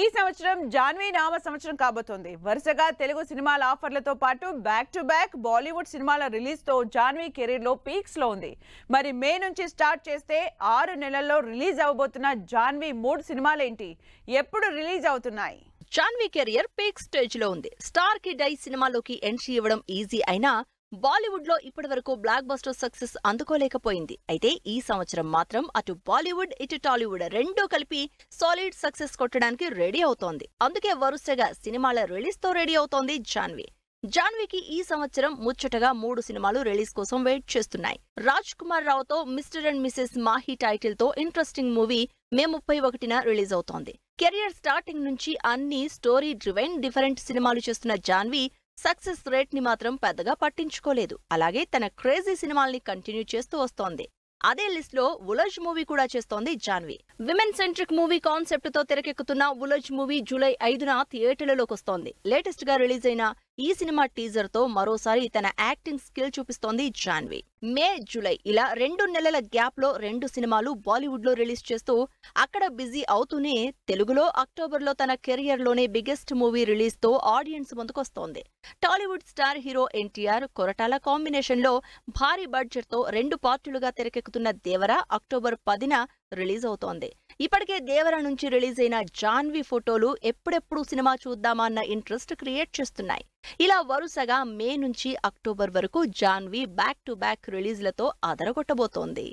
ఈ సంవత్సరం జాన్వీ నామ సంవత్సరం కాబోతోంది. వరుసగా తెలుగు సినిమాల ఆఫర్లతో పాటు బ్యాక్ టు బ్యాక్ బాలీవుడ్ సినిమాల రిలీజ్ తో జాన్వీ కెరీర్ లో పీక్స్ లో ఉంది. మరి మే నుంచి స్టార్ట్ చేస్తే 6 నెలల్లో రిలీజ్ అవబోతున్న జాన్వీ 3 సినిమాలేంటి, ఎప్పుడు రిలీజ్ అవుతున్నాయి? జాన్వీ కెరియర్ పీక్ స్టేజ్ లో ఉంది. స్టార్ కి డై సినిమాలోకి ఎంట్రీ ఇవ్వడం ఈజీ అయినా బాలీవుడ్ లో ఇప్పటివరకు బ్లాక్ బస్టర్ సక్సెస్ అందుకోలేకపోయింది. అయితే ఈ సంవత్సరం మాత్రం అటు బాలీవుడ్ ఇటు టాలీవుడ్ రెండూ కలిపి సాలిడ్ సక్సెస్ కొట్టడానికి రెడీ అవుతోంది. అందుకే వరుసగా సినిమాల రిలీజ్ తో రెడీ అవుతోంది జాన్వీ. జాన్వీకి ఈ సంవత్సరం ముచ్చటగా 3 సినిమాలు రిలీజ్ కోసం వెయిట్ చేస్తున్నాయి. రాజ్ కుమార్ రావుతో mister and misses Mahi title తో ఇంట్రెస్టింగ్ మూవీ మే 31న రిలీజ్ అవుతోంది. కెరియర్ స్టార్టింగ్ నుంచి అన్ని స్టోరీ డ్రివెన్ డిఫరెంట్ సినిమాలు చేస్తున్న జాన్వీ సక్సెస్ రేట్ ని మాత్రం పెద్దగా పట్టించుకోలేదు. అలాగే తన క్రేజీ సినిమాల్ని కంటిన్యూ చేస్తూ వస్తోంది. అదే లిస్ట్ లో ఉలజ్ మూవీ కూడా చేస్తోంది Janhvi. Women centric movie concept తో తెరకెక్కుతున్న ఉలజ్ మూవీ జూలై 5న థియేటర్లలోకి వస్తోంది. లేటెస్ట్ గా రిలీజ్ అయిన ఈ సినిమా టీజర్ తో మరోసారి తన యాక్టింగ్ స్కిల్ చూపిస్తోంది జాన్వీ. మే జూలై ఇలా 2 నెలల గ్యాప్ లో 2 సినిమాలు బాలీవుడ్ లో రిలీజ్ చేస్తూ అక్కడ బిజీ అవుతూనే తెలుగులో అక్టోబర్ లో తన కెరియర్ లోనే బిగ్గెస్ట్ మూవీ రిలీజ్ తో ఆడియన్స్ ముందుకొస్తోంది. Tollywood star hero NTR Koratala combination లో భారీ బడ్జెట్ తో 2 పార్టులుగా తెరకెక్కుతున్న దేవర అక్టోబర్ 10న రిలీజ్ అవుతోంది. ఇప్పటికే దేవర నుంచి రిలీజ్ అయిన జాన్వీ ఫోటోలు ఎప్పుడెప్పుడు సినిమా చూద్దామా అన్న ఇంట్రెస్ట్ క్రియేట్ చేస్తున్నాయి. ఇలా వరుసగా మే నుంచి అక్టోబర్ వరకు జాన్వీ బ్యాక్ టు బ్యాక్ రిలీజ్లతో అదరగొట్టబోతోంది.